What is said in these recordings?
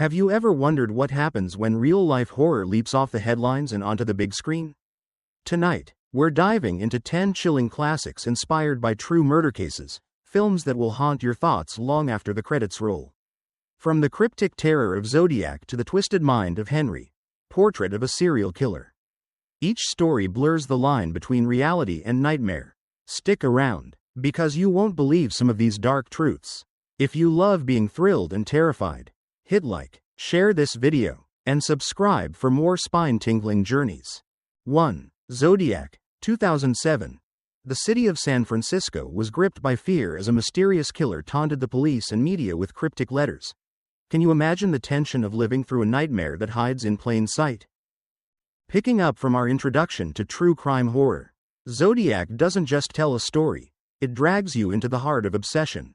Have you ever wondered what happens when real-life horror leaps off the headlines and onto the big screen? Tonight, we're diving into 10 chilling classics inspired by true murder cases, films that will haunt your thoughts long after the credits roll. From the cryptic terror of Zodiac to the twisted mind of Henry, portrait of a serial killer. Each story blurs the line between reality and nightmare. Stick around, because you won't believe some of these dark truths. If you love being thrilled and terrified, hit like, share this video, and subscribe for more spine-tingling journeys. 1. Zodiac, 2007. The city of San Francisco was gripped by fear as a mysterious killer taunted the police and media with cryptic letters. Can you imagine the tension of living through a nightmare that hides in plain sight? Picking up from our introduction to true crime horror, Zodiac doesn't just tell a story, it drags you into the heart of obsession,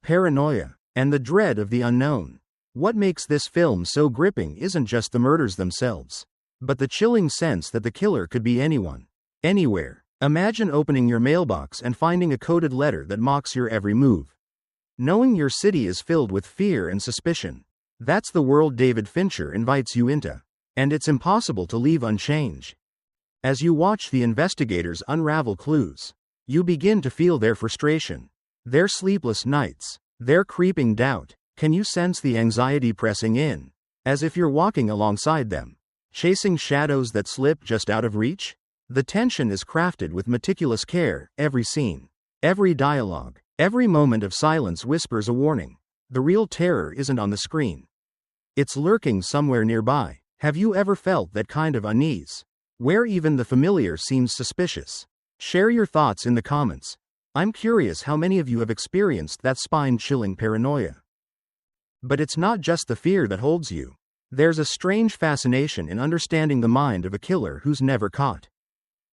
paranoia, and the dread of the unknown. What makes this film so gripping isn't just the murders themselves, but the chilling sense that the killer could be anyone, anywhere. Imagine opening your mailbox and finding a coded letter that mocks your every move. Knowing your city is filled with fear and suspicion. That's the world David Fincher invites you into, and it's impossible to leave unchanged. As you watch the investigators unravel clues, you begin to feel their frustration, their sleepless nights, their creeping doubt. Can you sense the anxiety pressing in, as if you're walking alongside them, chasing shadows that slip just out of reach? The tension is crafted with meticulous care. Every scene, every dialogue, every moment of silence whispers a warning. The real terror isn't on the screen. It's lurking somewhere nearby. Have you ever felt that kind of unease, where even the familiar seems suspicious? Share your thoughts in the comments. I'm curious how many of you have experienced that spine-chilling paranoia. But it's not just the fear that holds you. There's a strange fascination in understanding the mind of a killer who's never caught.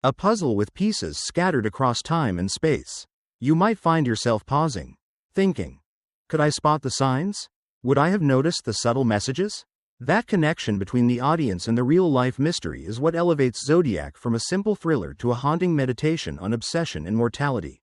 A puzzle with pieces scattered across time and space. You might find yourself pausing, thinking, could I spot the signs? Would I have noticed the subtle messages? That connection between the audience and the real-life mystery is what elevates Zodiac from a simple thriller to a haunting meditation on obsession and mortality.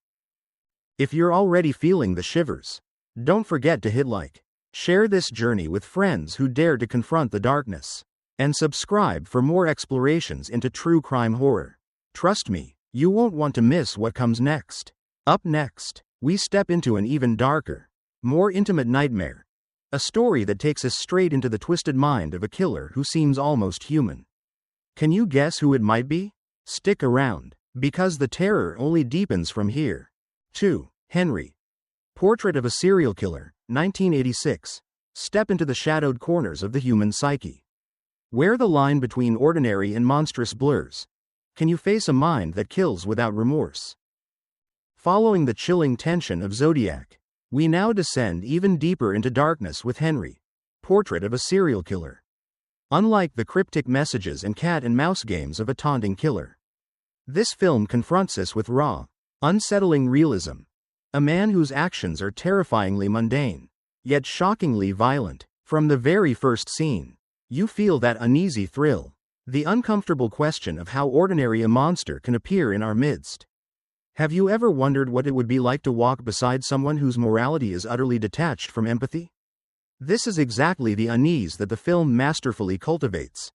If you're already feeling the shivers, don't forget to hit like. Share this journey with friends who dare to confront the darkness, and subscribe for more explorations into true crime horror. Trust me, you won't want to miss what comes next. Up next, we step into an even darker, more intimate nightmare. A story that takes us straight into the twisted mind of a killer who seems almost human. Can you guess who it might be? Stick around, because the terror only deepens from here. 2. Henry. Portrait of a Serial Killer, 1986. Step into the shadowed corners of the human psyche, where the line between ordinary and monstrous blurs. Can you face a mind that kills without remorse? Following the chilling tension of Zodiac, we now descend even deeper into darkness with Henry, Portrait of a Serial Killer. Unlike the cryptic messages and cat and mouse games of a taunting killer, this film confronts us with raw, unsettling realism. A man whose actions are terrifyingly mundane, yet shockingly violent. From the very first scene, you feel that uneasy thrill, the uncomfortable question of how ordinary a monster can appear in our midst. Have you ever wondered what it would be like to walk beside someone whose morality is utterly detached from empathy? This is exactly the unease that the film masterfully cultivates.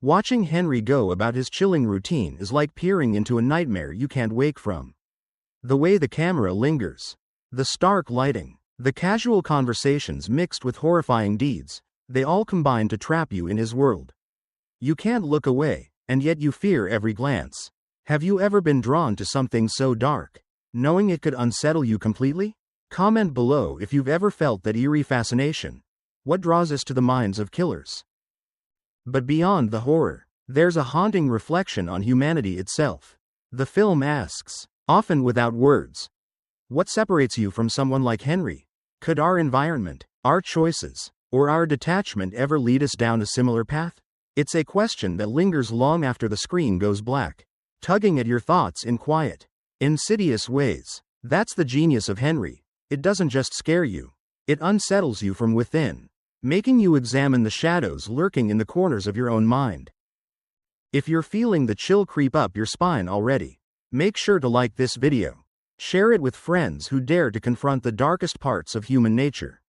Watching Henry go about his chilling routine is like peering into a nightmare you can't wake from. The way the camera lingers, the stark lighting, the casual conversations mixed with horrifying deeds, they all combine to trap you in his world. You can't look away, and yet you fear every glance. Have you ever been drawn to something so dark, knowing it could unsettle you completely? Comment below if you've ever felt that eerie fascination. What draws us to the minds of killers? But beyond the horror, there's a haunting reflection on humanity itself. The film asks, often without words, what separates you from someone like Henry? Could our environment, our choices, or our detachment ever lead us down a similar path? It's a question that lingers long after the screen goes black, tugging at your thoughts in quiet, insidious ways. That's the genius of Henry. It doesn't just scare you, it unsettles you from within, making you examine the shadows lurking in the corners of your own mind. If you're feeling the chill creep up your spine already, make sure to like this video. Share it with friends who dare to confront the darkest parts of human nature.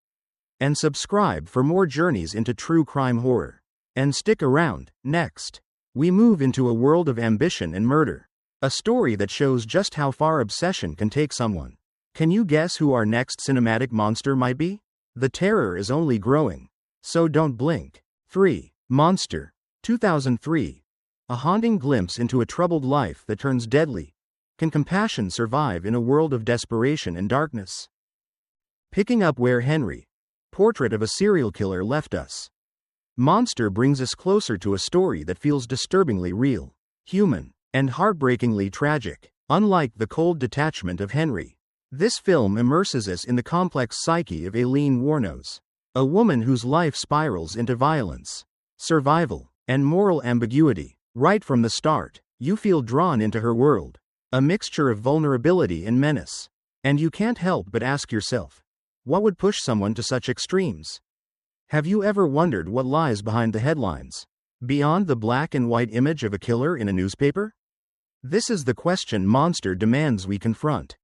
and subscribe for more journeys into true crime horror. And stick around. Next, we move into a world of ambition and murder. A story that shows just how far obsession can take someone. Can you guess who our next cinematic monster might be? The terror is only growing. So don't blink. 3. Monster. 2003. A haunting glimpse into a troubled life that turns deadly. Can compassion survive in a world of desperation and darkness? Picking up where Henry, portrait of a serial killer, left us. Monster brings us closer to a story that feels disturbingly real, human, and heartbreakingly tragic. Unlike the cold detachment of Henry, this film immerses us in the complex psyche of Aileen Wuornos, a woman whose life spirals into violence, survival, and moral ambiguity. Right from the start, you feel drawn into her world, a mixture of vulnerability and menace. And you can't help but ask yourself, what would push someone to such extremes? Have you ever wondered what lies behind the headlines, beyond the black and white image of a killer in a newspaper? This is the question Monster demands we confront.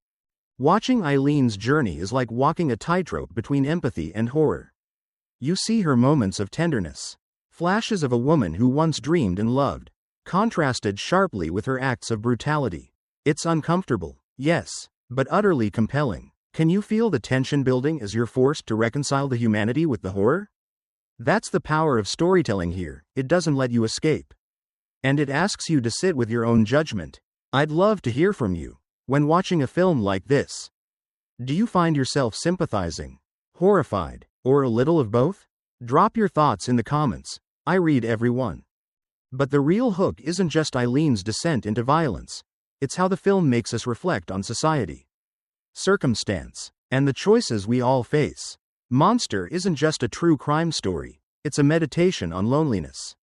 Watching Eileen's journey is like walking a tightrope between empathy and horror. You see her moments of tenderness, flashes of a woman who once dreamed and loved, contrasted sharply with her acts of brutality. It's uncomfortable, yes, but utterly compelling. Can you feel the tension building as you're forced to reconcile the humanity with the horror? That's the power of storytelling here. It doesn't let you escape. And it asks you to sit with your own judgment. I'd love to hear from you. When watching a film like this, do you find yourself sympathizing, horrified, or a little of both? Drop your thoughts in the comments. I read every one. But the real hook isn't just Eileen's descent into violence. It's how the film makes us reflect on society, circumstance, and the choices we all face. Monster isn't just a true crime story, it's a meditation on loneliness,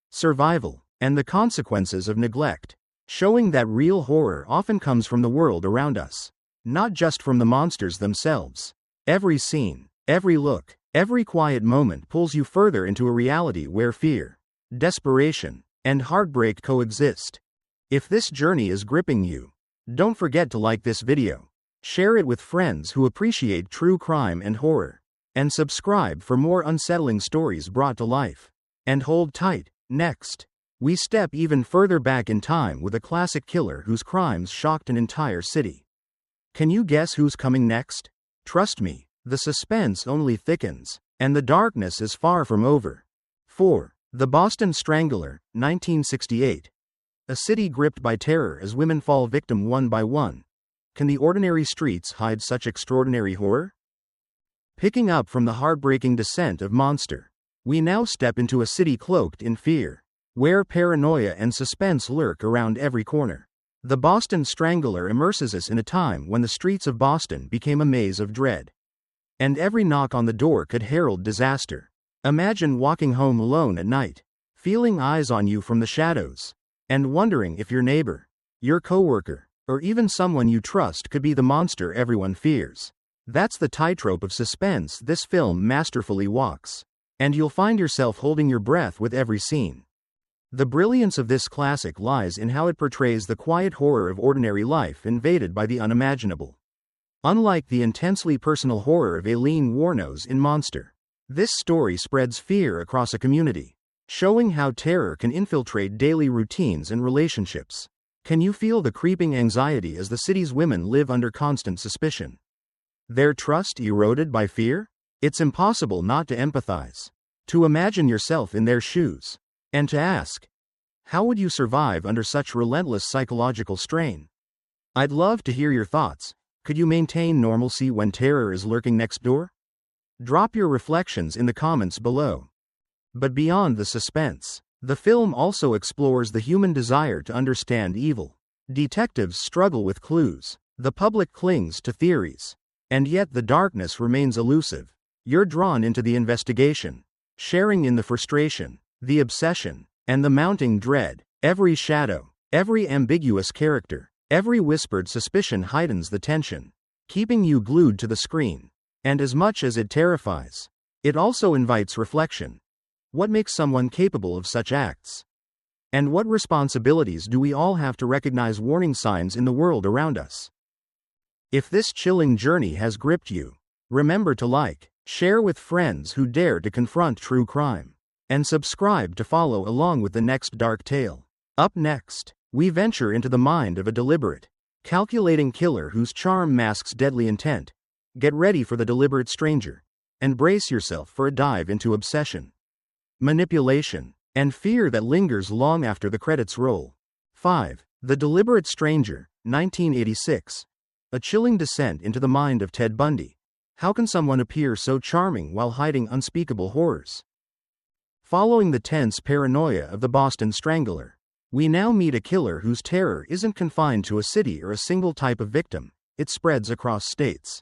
survival, and the consequences of neglect, showing that real horror often comes from the world around us, not just from the monsters themselves. Every scene, every look, every quiet moment pulls you further into a reality where fear, desperation, and heartbreak coexist. If this journey is gripping you, don't forget to like this video, share it with friends who appreciate true crime and horror, and subscribe for more unsettling stories brought to life. And hold tight. Next, we step even further back in time with a classic killer whose crimes shocked an entire city. Can you guess who's coming next? Trust me, the suspense only thickens, and the darkness is far from over. 4. The Boston Strangler, 1968. A city gripped by terror as women fall victim one by one. Can the ordinary streets hide such extraordinary horror? Picking up from the heartbreaking descent of Monster, we now step into a city cloaked in fear, where paranoia and suspense lurk around every corner. The Boston Strangler immerses us in a time when the streets of Boston became a maze of dread, and every knock on the door could herald disaster. Imagine walking home alone at night, feeling eyes on you from the shadows, and wondering if your neighbor, your coworker, or even someone you trust could be the monster everyone fears. That's the tightrope of suspense this film masterfully walks, and you'll find yourself holding your breath with every scene. The brilliance of this classic lies in how it portrays the quiet horror of ordinary life invaded by the unimaginable. Unlike the intensely personal horror of Aileen Wuornos in Monster, this story spreads fear across a community, showing how terror can infiltrate daily routines and relationships. Can you feel the creeping anxiety as the city's women live under constant suspicion? Their trust eroded by fear? It's impossible not to empathize, to imagine yourself in their shoes, and to ask, how would you survive under such relentless psychological strain? I'd love to hear your thoughts. Could you maintain normalcy when terror is lurking next door? Drop your reflections in the comments below. But beyond the suspense, the film also explores the human desire to understand evil. Detectives struggle with clues, the public clings to theories, and yet the darkness remains elusive. You're drawn into the investigation, sharing in the frustration, the obsession, and the mounting dread. Every shadow, every ambiguous character, every whispered suspicion heightens the tension, keeping you glued to the screen. And as much as it terrifies, it also invites reflection. What makes someone capable of such acts? And what responsibilities do we all have to recognize warning signs in the world around us? If this chilling journey has gripped you, remember to like, Share with friends who dare to confront true crime. And subscribe to follow along with the next dark tale. Up next, we venture into the mind of a deliberate, calculating killer whose charm masks deadly intent. Get ready for the deliberate stranger. And brace yourself for a dive into obsession, manipulation, and fear that lingers long after the credits roll. 5. The Deliberate Stranger, 1986. A chilling descent into the mind of Ted Bundy. How can someone appear so charming while hiding unspeakable horrors? Following the tense paranoia of the Boston Strangler, we now meet a killer whose terror isn't confined to a city or a single type of victim, it spreads across states,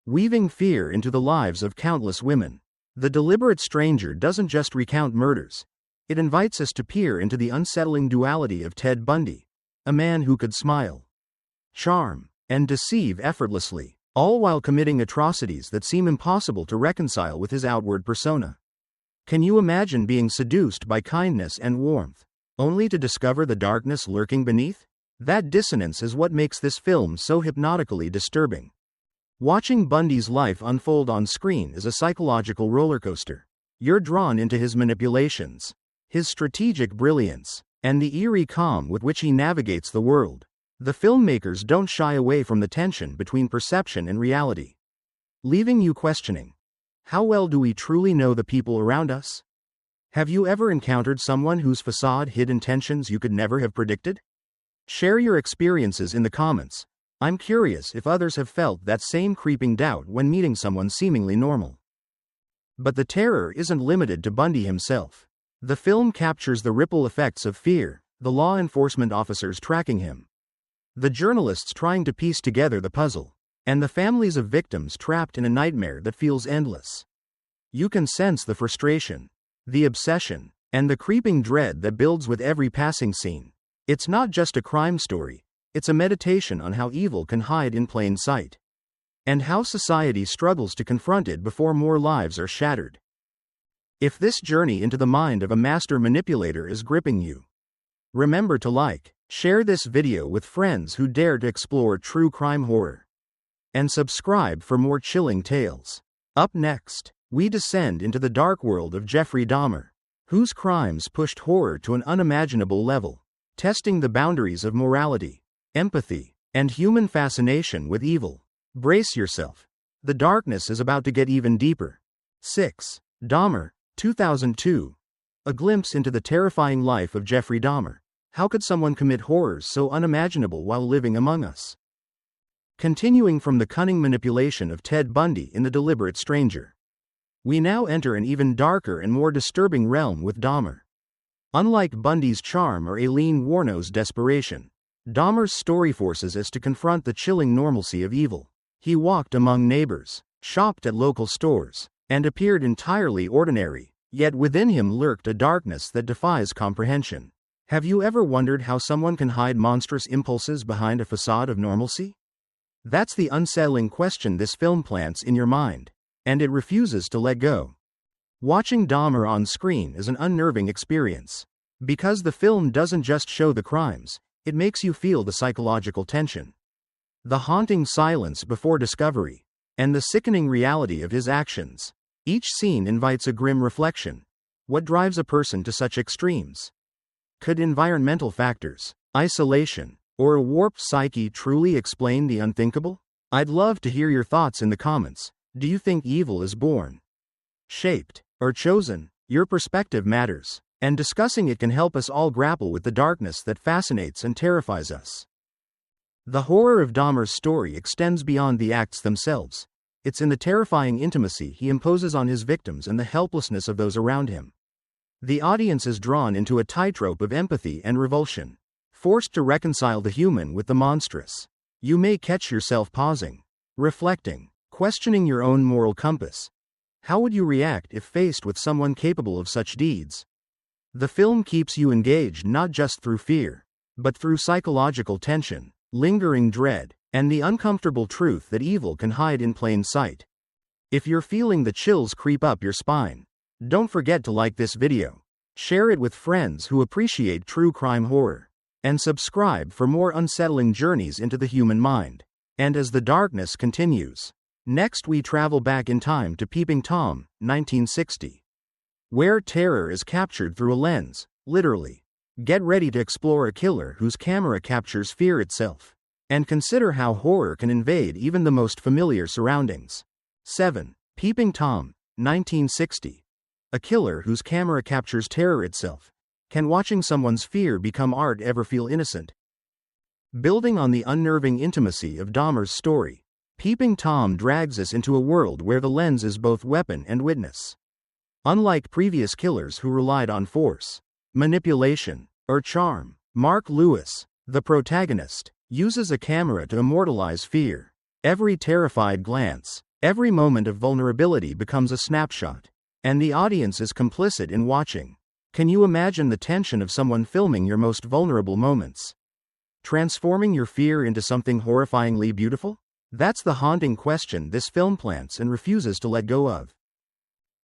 weaving fear into the lives of countless women. The Deliberate Stranger doesn't just recount murders, it invites us to peer into the unsettling duality of Ted Bundy, a man who could smile, charm, and deceive effortlessly, all while committing atrocities that seem impossible to reconcile with his outward persona. Can you imagine being seduced by kindness and warmth, only to discover the darkness lurking beneath? That dissonance is what makes this film so hypnotically disturbing. Watching Bundy's life unfold on screen is a psychological rollercoaster. You're drawn into his manipulations, his strategic brilliance, and the eerie calm with which he navigates the world. The filmmakers don't shy away from the tension between perception and reality, leaving you questioning, how well do we truly know the people around us? Have you ever encountered someone whose facade hid intentions you could never have predicted? Share your experiences in the comments. I'm curious if others have felt that same creeping doubt when meeting someone seemingly normal. But the terror isn't limited to Bundy himself. The film captures the ripple effects of fear, the law enforcement officers tracking him, the journalists trying to piece together the puzzle, and the families of victims trapped in a nightmare that feels endless. You can sense the frustration, the obsession, and the creeping dread that builds with every passing scene. It's not just a crime story, it's a meditation on how evil can hide in plain sight, and how society struggles to confront it before more lives are shattered. If this journey into the mind of a master manipulator is gripping you, remember to like, share this video with friends who dare to explore true crime horror, and subscribe for more chilling tales. Up next, we descend into the dark world of Jeffrey Dahmer, whose crimes pushed horror to an unimaginable level, testing the boundaries of morality, empathy, and human fascination with evil. Brace yourself. The darkness is about to get even deeper. 6. Dahmer, 2002. A glimpse into the terrifying life of Jeffrey Dahmer. How could someone commit horrors so unimaginable while living among us? Continuing from the cunning manipulation of Ted Bundy in The Deliberate Stranger, we now enter an even darker and more disturbing realm with Dahmer. Unlike Bundy's charm or Aileen Wuornos's desperation, Dahmer's story forces us to confront the chilling normalcy of evil. He walked among neighbors, shopped at local stores, and appeared entirely ordinary, yet within him lurked a darkness that defies comprehension. Have you ever wondered how someone can hide monstrous impulses behind a facade of normalcy? That's the unsettling question this film plants in your mind, and it refuses to let go. Watching Dahmer on screen is an unnerving experience, because the film doesn't just show the crimes, it makes you feel the psychological tension, the haunting silence before discovery, and the sickening reality of his actions. Each scene invites a grim reflection. What drives a person to such extremes? Could environmental factors, isolation, or a warped psyche truly explain the unthinkable? I'd love to hear your thoughts in the comments. Do you think evil is born, shaped, or chosen? Your perspective matters, and discussing it can help us all grapple with the darkness that fascinates and terrifies us. The horror of Dahmer's story extends beyond the acts themselves. It's in the terrifying intimacy he imposes on his victims and the helplessness of those around him. The audience is drawn into a tightrope of empathy and revulsion, forced to reconcile the human with the monstrous. You may catch yourself pausing, reflecting, questioning your own moral compass. How would you react if faced with someone capable of such deeds? The film keeps you engaged not just through fear, but through psychological tension, lingering dread, and the uncomfortable truth that evil can hide in plain sight. If you're feeling the chills creep up your spine, don't forget to like this video, share it with friends who appreciate true crime horror, and subscribe for more unsettling journeys into the human mind. And as the darkness continues, Next we travel back in time to Peeping Tom, 1960. Where terror is captured through a lens, literally. Get ready to explore a killer whose camera captures fear itself. And consider how horror can invade even the most familiar surroundings. 7. Peeping Tom, 1960. A killer whose camera captures terror itself. Can watching someone's fear become art ever feel innocent? Building on the unnerving intimacy of Dahmer's story, Peeping Tom drags us into a world where the lens is both weapon and witness. Unlike previous killers who relied on force, manipulation, or charm, Mark Lewis, the protagonist, uses a camera to immortalize fear. Every terrified glance, every moment of vulnerability becomes a snapshot, and the audience is complicit in watching. Can you imagine the tension of someone filming your most vulnerable moments? Transforming your fear into something horrifyingly beautiful? That's the haunting question this film plants and refuses to let go of.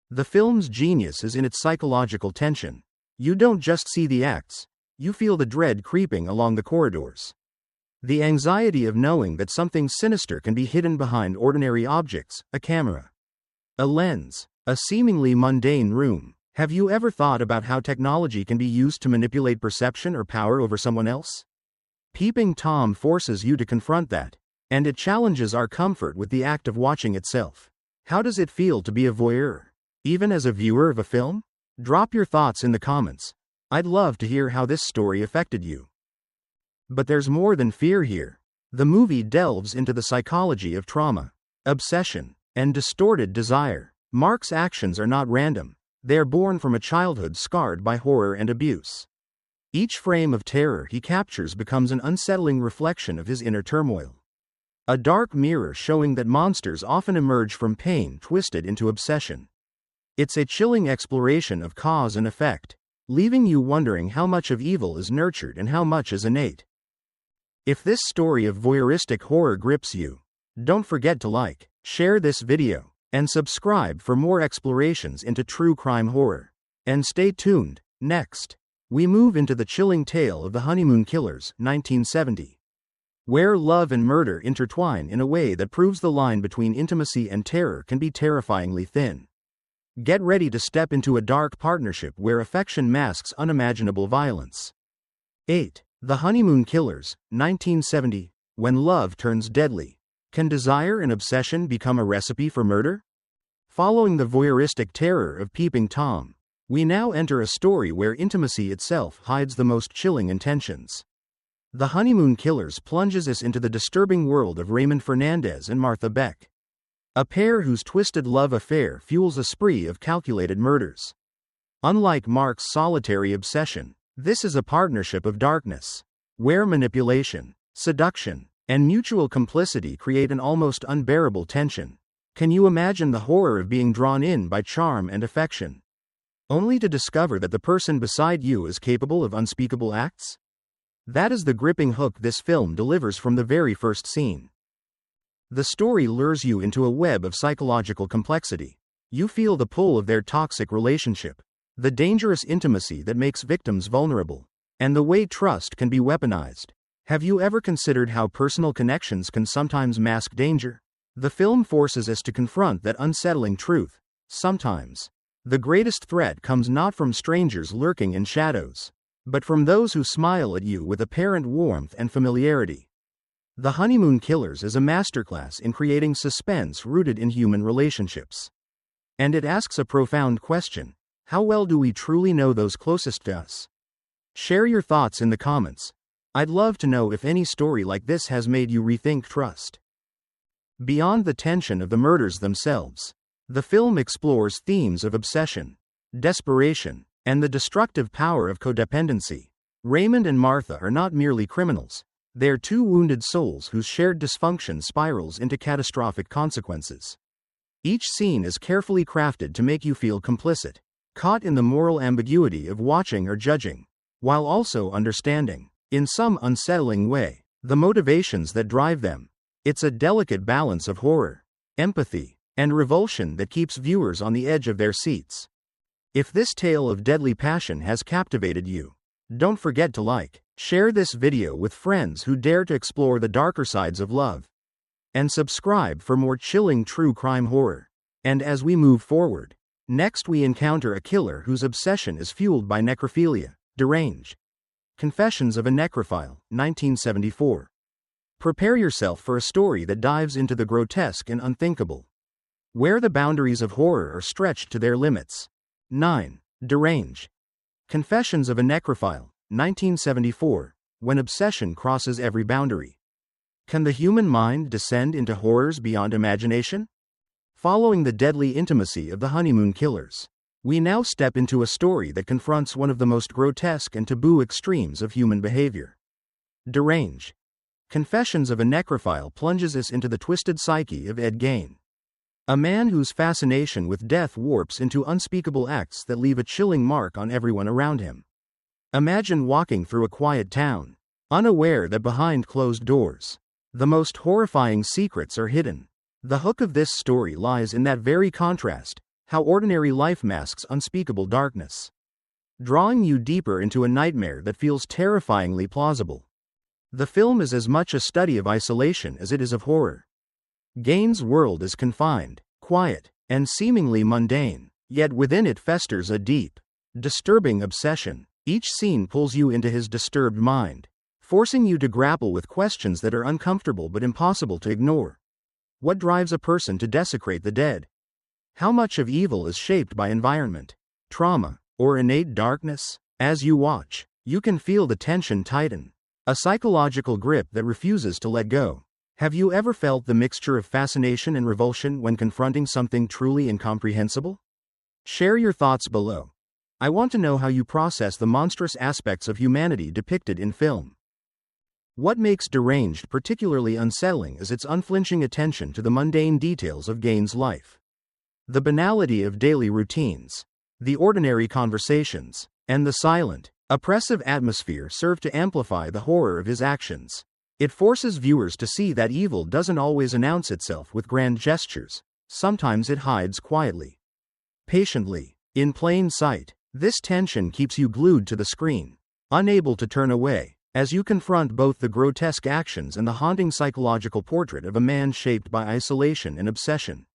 The film's genius is in its psychological tension. You don't just see the acts, you feel the dread creeping along the corridors. The anxiety of knowing that something sinister can be hidden behind ordinary objects, a camera, a lens, a seemingly mundane room. Have you ever thought about how technology can be used to manipulate perception or power over someone else? Peeping Tom forces you to confront that, and it challenges our comfort with the act of watching itself. How does it feel to be a voyeur, even as a viewer of a film? Drop your thoughts in the comments. I'd love to hear how this story affected you. But there's more than fear here. The movie delves into the psychology of trauma, obsession, and distorted desire. Mark's actions are not random. They are born from a childhood scarred by horror and abuse. Each frame of terror he captures becomes an unsettling reflection of his inner turmoil. A dark mirror showing that monsters often emerge from pain twisted into obsession. It's a chilling exploration of cause and effect, leaving you wondering how much of evil is nurtured and how much is innate. If this story of voyeuristic horror grips you, don't forget to like, share this video, and subscribe for more explorations into true crime horror. And stay tuned. Next, we move into the chilling tale of the Honeymoon Killers, 1970. Where love and murder intertwine in a way that proves the line between intimacy and terror can be terrifyingly thin. Get ready to step into a dark partnership where affection masks unimaginable violence. 8. The Honeymoon Killers, 1970. When love turns deadly, can desire and obsession become a recipe for murder? Following the voyeuristic terror of Peeping Tom, we now enter a story where intimacy itself hides the most chilling intentions. The Honeymoon Killers plunges us into the disturbing world of Raymond Fernandez and Martha Beck, a pair whose twisted love affair fuels a spree of calculated murders. Unlike Mark's solitary obsession, this is a partnership of darkness, where manipulation, seduction, and mutual complicity create an almost unbearable tension. Can you imagine the horror of being drawn in by charm and affection, only to discover that the person beside you is capable of unspeakable acts? That is the gripping hook this film delivers from the very first scene. The story lures you into a web of psychological complexity. You feel the pull of their toxic relationship, the dangerous intimacy that makes victims vulnerable, and the way trust can be weaponized. Have you ever considered how personal connections can sometimes mask danger? The film forces us to confront that unsettling truth. Sometimes, the greatest threat comes not from strangers lurking in shadows, but from those who smile at you with apparent warmth and familiarity. The Honeymoon Killers is a masterclass in creating suspense rooted in human relationships. And it asks a profound question: how well do we truly know those closest to us? Share your thoughts in the comments. I'd love to know if any story like this has made you rethink trust. Beyond the tension of the murders themselves, the film explores themes of obsession, desperation, and the destructive power of codependency. Raymond and Martha are not merely criminals. They're two wounded souls whose shared dysfunction spirals into catastrophic consequences. Each scene is carefully crafted to make you feel complicit, caught in the moral ambiguity of watching or judging, while also understanding, in some unsettling way, the motivations that drive them. It's a delicate balance of horror, empathy, and revulsion that keeps viewers on the edge of their seats. If this tale of deadly passion has captivated you, don't forget to like, share this video with friends who dare to explore the darker sides of love. and subscribe for more chilling true crime horror. And as we move forward, next we encounter a killer whose obsession is fueled by necrophilia. Deranged. Confessions of a Necrophile, 1974. Prepare yourself for a story that dives into the grotesque and unthinkable, where the boundaries of horror are stretched to their limits. 9. Deranged. Confessions of a Necrophile, 1974. When obsession crosses every boundary. Can the human mind descend into horrors beyond imagination? Following the deadly intimacy of the Honeymoon Killers, we now step into a story that confronts one of the most grotesque and taboo extremes of human behavior. Deranged. Confessions of a Necrophile plunges us into the twisted psyche of Ed Gein, a man whose fascination with death warps into unspeakable acts that leave a chilling mark on everyone around him. Imagine walking through a quiet town, unaware that behind closed doors, the most horrifying secrets are hidden. The hook of this story lies in that very contrast, how ordinary life masks unspeakable darkness, drawing you deeper into a nightmare that feels terrifyingly plausible. The film is as much a study of isolation as it is of horror. Gein's world is confined, quiet, and seemingly mundane, yet within it festers a deep, disturbing obsession. Each scene pulls you into his disturbed mind, forcing you to grapple with questions that are uncomfortable but impossible to ignore. What drives a person to desecrate the dead? How much of evil is shaped by environment, trauma, or innate darkness? As you watch, you can feel the tension tighten, a psychological grip that refuses to let go. Have you ever felt the mixture of fascination and revulsion when confronting something truly incomprehensible? Share your thoughts below. I want to know how you process the monstrous aspects of humanity depicted in film. What makes Deranged particularly unsettling is its unflinching attention to the mundane details of Gein's life. The banality of daily routines, the ordinary conversations, and the silent, oppressive atmosphere serve to amplify the horror of his actions. It forces viewers to see that evil doesn't always announce itself with grand gestures. Sometimes it hides quietly, patiently, in plain sight. This tension keeps you glued to the screen, unable to turn away, as you confront both the grotesque actions and the haunting psychological portrait of a man shaped by isolation and obsession.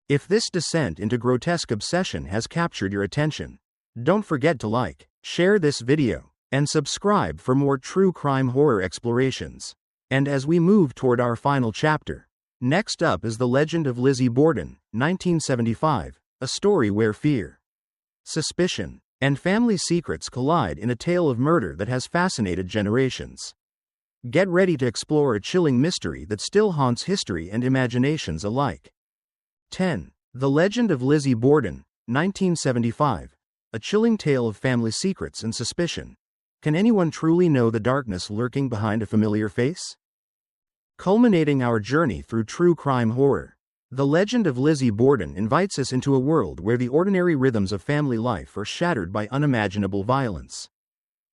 If this descent into grotesque obsession has captured your attention, don't forget to like, share this video, and subscribe for more true crime horror explorations. And as we move toward our final chapter, next up is The Legend of Lizzie Borden, 1975, a story where fear, suspicion, and family secrets collide in a tale of murder that has fascinated generations. Get ready to explore a chilling mystery that still haunts history and imaginations alike. 10. The Legend of Lizzie Borden, 1975, a chilling tale of family secrets and suspicion. Can anyone truly know the darkness lurking behind a familiar face? Culminating our journey through true crime horror, The Legend of Lizzie Borden invites us into a world where the ordinary rhythms of family life are shattered by unimaginable violence.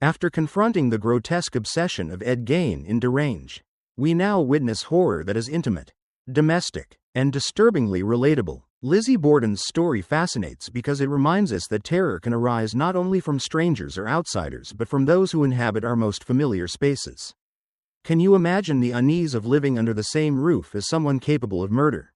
After confronting the grotesque obsession of Ed Gein in Deranged, we now witness horror that is intimate, domestic, and disturbingly relatable. Lizzie Borden's story fascinates because it reminds us that terror can arise not only from strangers or outsiders but from those who inhabit our most familiar spaces. Can you imagine the unease of living under the same roof as someone capable of murder?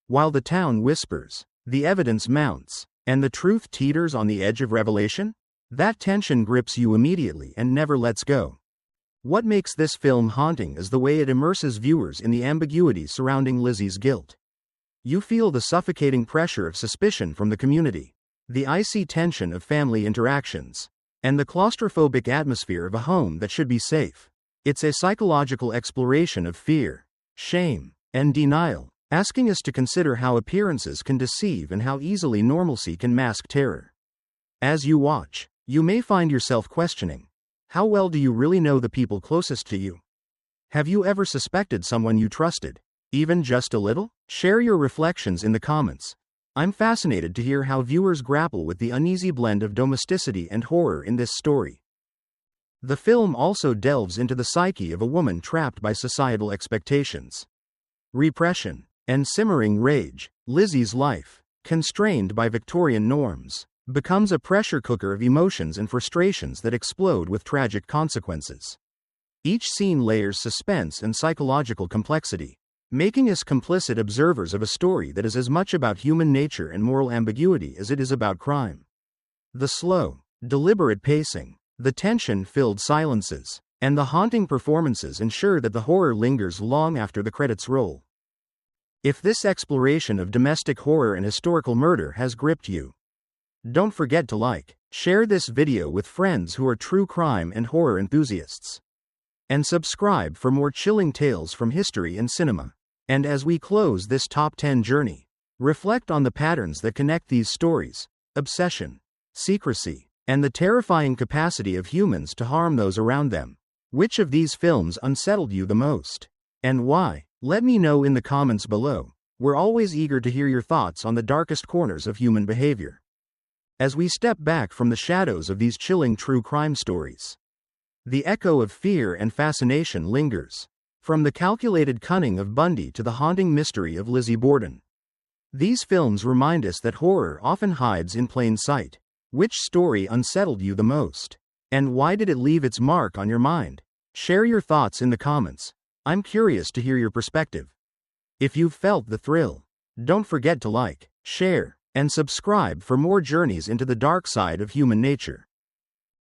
While the town whispers, the evidence mounts, and the truth teeters on the edge of revelation, that tension grips you immediately and never lets go. What makes this film haunting is the way it immerses viewers in the ambiguity surrounding Lizzie's guilt. You feel the suffocating pressure of suspicion from the community, the icy tension of family interactions, and the claustrophobic atmosphere of a home that should be safe. It's a psychological exploration of fear, shame, and denial, asking us to consider how appearances can deceive and how easily normalcy can mask terror. As you watch, you may find yourself questioning, how well do you really know the people closest to you? Have you ever suspected someone you trusted, even just a little? Share your reflections in the comments. I'm fascinated to hear how viewers grapple with the uneasy blend of domesticity and horror in this story. The film also delves into the psyche of a woman trapped by societal expectations, repression, and simmering rage. Lizzie's life, constrained by Victorian norms, becomes a pressure cooker of emotions and frustrations that explode with tragic consequences. Each scene layers suspense and psychological complexity, making us complicit observers of a story that is as much about human nature and moral ambiguity as it is about crime. The slow, deliberate pacing, the tension-filled silences, and the haunting performances ensure that the horror lingers long after the credits roll. If this exploration of domestic horror and historical murder has gripped you, don't forget to like, share this video with friends who are true crime and horror enthusiasts, and subscribe for more chilling tales from history and cinema. And as we close this top 10 journey, reflect on the patterns that connect these stories: obsession, secrecy, and the terrifying capacity of humans to harm those around them. Which of these films unsettled you the most? And why? Let me know in the comments below. We're always eager to hear your thoughts on the darkest corners of human behavior. As we step back from the shadows of these chilling true crime stories, the echo of fear and fascination lingers. From the calculated cunning of Bundy to the haunting mystery of Lizzie Borden, these films remind us that horror often hides in plain sight. Which story unsettled you the most? And why did it leave its mark on your mind? Share your thoughts in the comments. I'm curious to hear your perspective. If you've felt the thrill, don't forget to like, share, and subscribe for more journeys into the dark side of human nature.